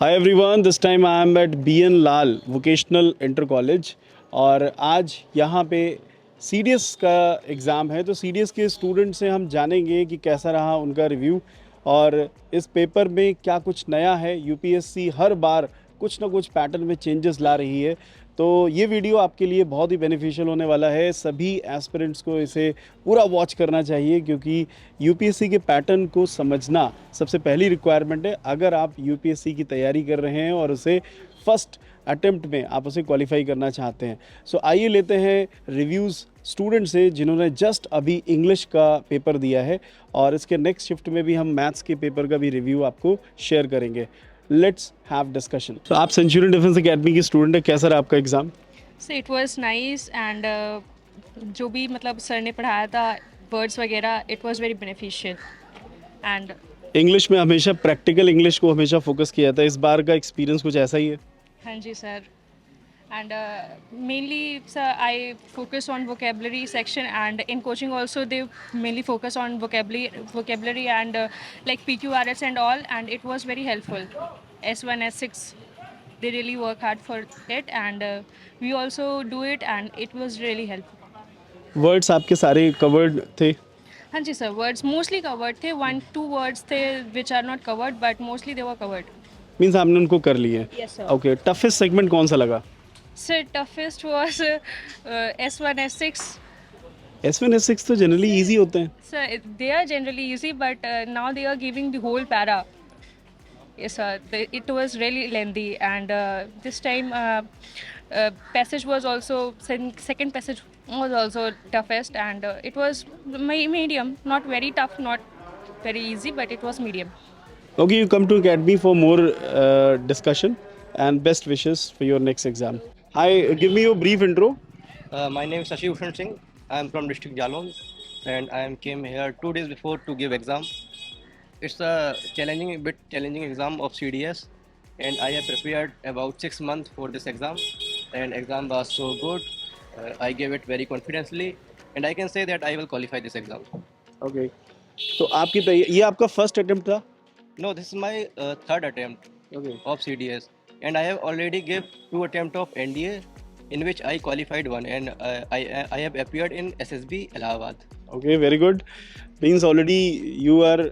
Hi everyone, this time I am at BN Lal vocational inter college और आज यहाँ पे CDS का एग्ज़ाम है। तो CDS के स्टूडेंट से हम जानेंगे कि कैसा रहा उनका रिव्यू और इस पेपर में क्या कुछ नया है। UPSC हर बार कुछ ना कुछ पैटर्न में चेंजेस ला रही है। तो ये वीडियो आपके लिए बहुत ही बेनिफिशियल होने वाला है। सभी एस्पिरेंट्स को इसे पूरा वॉच करना चाहिए क्योंकि UPSC के पैटर्न को समझना सबसे पहली रिक्वायरमेंट है अगर आप UPSC की तैयारी कर रहे हैं और उसे फर्स्ट अटेम्प्ट में आप उसे क्वालिफाई करना चाहते हैं। सो आइए लेते हैं रिव्यूज़ स्टूडेंट से जिन्होंने जस्ट अभी इंग्लिश का पेपर दिया है और इसके नेक्स्ट शिफ्ट में भी हम मैथ्स के पेपर का भी रिव्यू आपको शेयर करेंगे। Let's have discussion. तो आप सेंचुरियन डिफेंस एकेडमी के स्टूडेंट हैं, कैसा रहा आपका exam? So it was nice and जो भी मतलब सर ने पढ़ाया था वर्ड्स वगैरह it was very beneficial and English में हमेशा प्रैक्टिकल इंग्लिश को हमेशा फोकस किया था, इस बार का एक्सपीरियंस कुछ ऐसा ही है? हाँ जी sir and mainly sir I focus on vocabulary section and in coaching also they mainly focus on vocabulary and like PQRS and all and it was very helpful. S1 S6 they really work hard for it and we also do it and it was really helpful. Words आपके सारे covered थे? हाँ जी sir words mostly covered थे 1-2 words थे which are not covered but mostly they were covered. Means आपने उनको कर लिए? Yes, sir. Okay, toughest segment कौन सा लगा? Sir toughest was S1 S6. S1 S6 तो जनरली इजी होते हैं। Sir, they are generally easy, but now they are giving the whole para. Yes, sir. It was really lengthy, and this time passage was also second passage was also toughest, and it was medium, not very tough, not very easy, but it was medium. Okay, you come to academy for more discussion and best wishes for your next exam. Hi, give me your brief intro. My name is Shashi Bhushan Singh. I am from district Jalon, and I came here 2 days before to give exam. It's a bit challenging exam of CDS, and I have prepared about 6 months for this exam. And exam was so good. I gave it very confidently, and I can say that I will qualify this exam. Okay. तो आपकी ये आपका first attempt था? No, this is my third attempt Okay. of CDS, and I have already gave 2 attempts of NDA, in which I qualified one, and I have appeared in SSB Allahabad. Okay, very good. Means already you are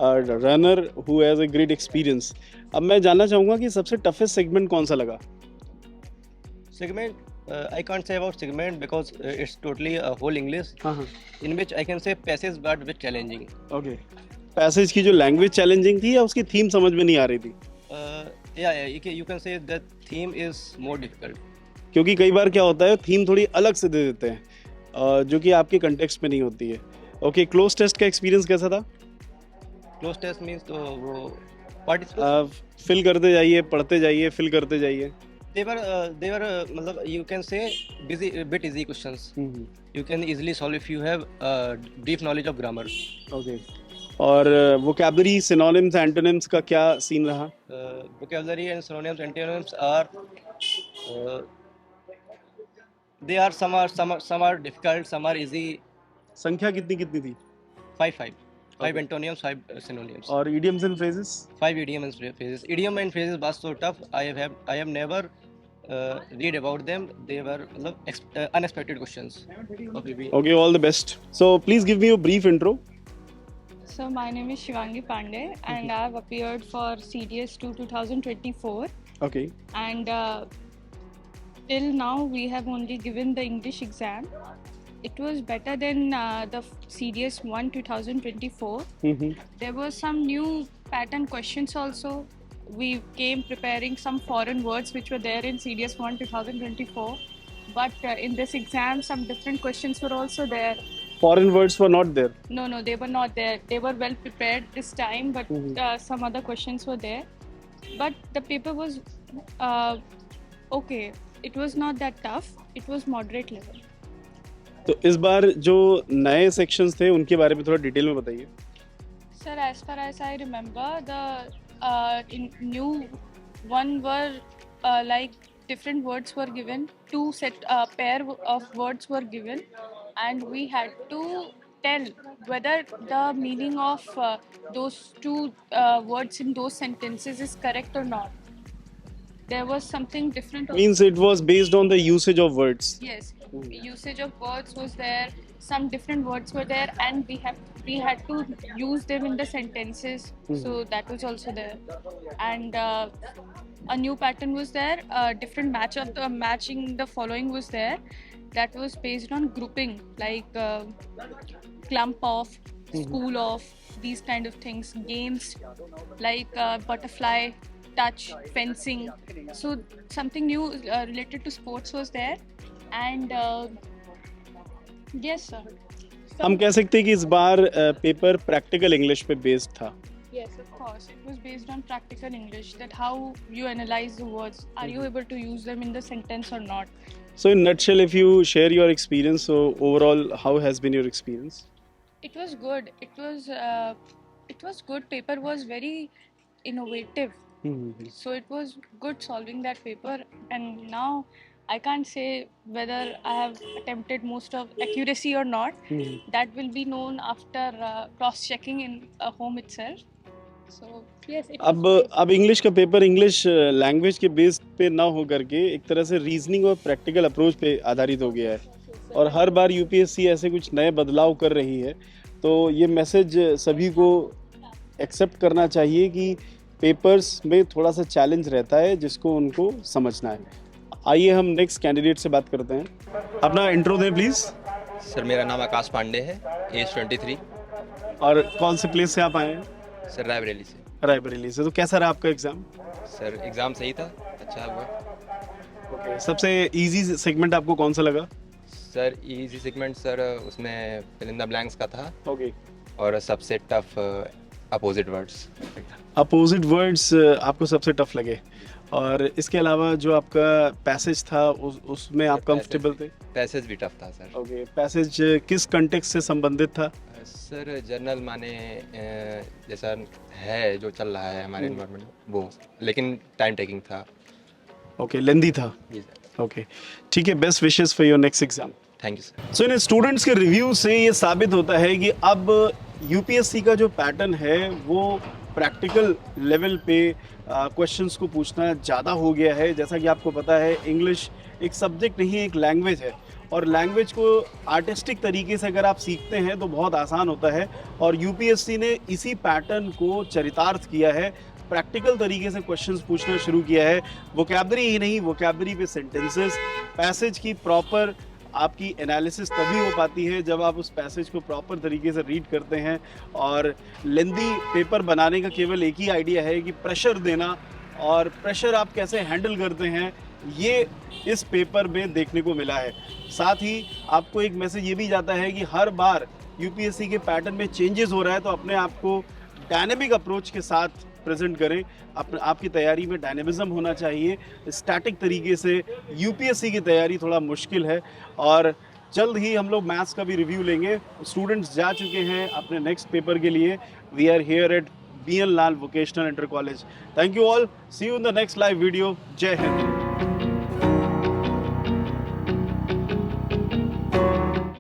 a runner who has a great experience. अब मैं जानना चाहूँगा कि सबसे toughest segment कौन सा लगा? Segment, I can't say about segment because it's totally a whole English, हाँ हाँ. in which I can say passage but with challenging. Okay. Passage की जो लैंग्वेज चैलेंजिंग थी या उसकी थीम समझ में नहीं आ रही थी? Yeah, you can say that theme is more difficult. क्योंकि कई बार क्या होता है, थीम थोड़ी अलग से दे देते हैं जो कि आपके कंटेक्स्ट में नहीं होती है। ओके, क्लोज टेस्ट का एक्सपीरियंस कैसा था? Close test means तो वो participants फिल करते जाइए, पढ़ते जाइए, फिल करते जाइए। they were मतलब you can say bit easy questions. You can easily solve if you have deep knowledge of grammar. Okay. और वोकैबुलरी, सिनोनिम्स, एंटोनिम्स का क्या सीन रहा? Vocabulary and synonyms, antonyms are uh, they are some are difficult, some are easy. संख्या कितनी कितनी थी? Five Okay. antonyms, five synonyms. और idioms and phrases? 5 idiom and phrases. Idiom and phrases was so tough. I have never read about them. They were unexpected questions. Okay, all the best. So please give me a brief intro. So my name is Shivangi Pandey and I have appeared for CDS 2 2024 Okay. and till now we have only given the English exam. It was better than the CDS 1 2024. There were some new pattern questions also. We came preparing some foreign words which were there in CDS 1 2024. But in this exam some different questions were also there. Foreign words were not there. No, they were not there. They were well prepared this time, but some other questions were there. But the paper was okay. It was not that tough. It was moderate level. तो इस बार जो नए sections थे उनके बारे में थोड़ा detail में बताइए। Sir, as far as I remember, the new one were like different words were given. Two pair of words were given, and we had to tell whether the meaning of those two words in those sentences is correct or not. there was something different. Means it was based on the usage of words. Yes, usage of words was there. Some different words were there, and we had to use them in the sentences. So that was also there, and a new pattern was there. Different matching the following was there. That was based on grouping, like clump off, school off, these kind of things. Games like butterfly, touch, fencing. So something new related to sports was there, and yes, sir. हम कह सकते हैं कि इस बार paper practical English पे based था. Yes, of course. It was based on practical English, that how you analyze the words. Are you able to use them in the sentence or not? So in nutshell, if you share your experience, so overall, how has been your experience? It was good. It was good. Paper was very innovative. So it was good solving that paper. And now I can't say whether I have attempted most of accuracy or not. That will be known after cross-checking in home itself. So yes, it was good. अब English का paper English language के base पे ना हो करके एक तरह से रीजनिंग और प्रैक्टिकल अप्रोच पे आधारित हो गया है, और हर बार यूपीएससी ऐसे कुछ नए बदलाव कर रही है. तो ये मैसेज सभी को एक्सेप्ट करना चाहिए कि पेपर्स में थोड़ा सा चैलेंज रहता है जिसको उनको समझना है. आइए हम नेक्स्ट कैंडिडेट से बात करते हैं. अपना इंट्रो दें प्लीज़. सर मेरा नाम आकाश पांडे है, एज 23, और कौन से प्लेस से आप आए हैं? सर रायबरेली से. रायबरेली से. तो कैसा रहा आपका एग्ज़ाम? सर एग्ज़ाम सही था, अच्छा हुआ. ओके. सबसे इजी सेगमेंट आपको कौन सा लगा? सर इजी सेगमेंट सर उसमें फिल इन द ब्लैंक्स का था, ओके. और सबसे tough opposite words. Opposite words आपको सबसे टफ लगे, और इसके अलावा जो आपका पैसेज था उसमें आप कंफर्टेबल थे? पैसेज भी टफ था सर. ओके. पैसेज किस कंटेक्स्ट से संबंधित था? सर जनरल माने जैसा है जो चल रहा है हमारे इन्वायरमेंट वो, लेकिन टाइम टेकिंग था. ओके. लेंदी था. जी सर. ओके. ठीक है. Best wishes for your next exam. Thank you sir. So in students के रिव्यू से ये साबित होता है कि अब यूपीएससी का जो पैटर्न है वो प्रैक्टिकल लेवल पे क्वेश्चंस को पूछना ज़्यादा हो गया है. जैसा कि आपको पता है, इंग्लिश एक सब्जेक्ट नहीं, एक लैंग्वेज है, और लैंग्वेज को आर्टिस्टिक तरीके से अगर आप सीखते हैं तो बहुत आसान होता है. और यूपीएससी ने इसी पैटर्न को चरितार्थ किया है, प्रैक्टिकल तरीके से क्वेश्चंस पूछना शुरू किया है. वोकैबलरी ही नहीं, वोकैबलरी पे सेंटेंसेस, पैसेज की प्रॉपर आपकी एनालिसिस तभी हो पाती है जब आप उस पैसेज को प्रॉपर तरीके से रीड करते हैं. और लेंदी पेपर बनाने का केवल एक ही आइडिया है कि प्रेशर देना, और प्रेशर आप कैसे हैंडल करते हैं ये इस पेपर में देखने को मिला है. साथ ही आपको एक मैसेज ये भी जाता है कि हर बार यूपीएससी के पैटर्न में चेंजेस हो रहा है, तो अपने आप को डायनेमिक अप्रोच के साथ प्रेजेंट करें. आपकी तैयारी में डायनेमिज्म होना चाहिए. स्टैटिक तरीके से यूपीएससी की तैयारी थोड़ा मुश्किल है, और जल्द ही हम लोग मैथ्स का भी रिव्यू लेंगे. स्टूडेंट्स जा चुके हैं अपने नेक्स्ट पेपर के लिए. We are here at BN Lal Vocational Inter College. Thank you all. See you in the next live video. Jai Hind.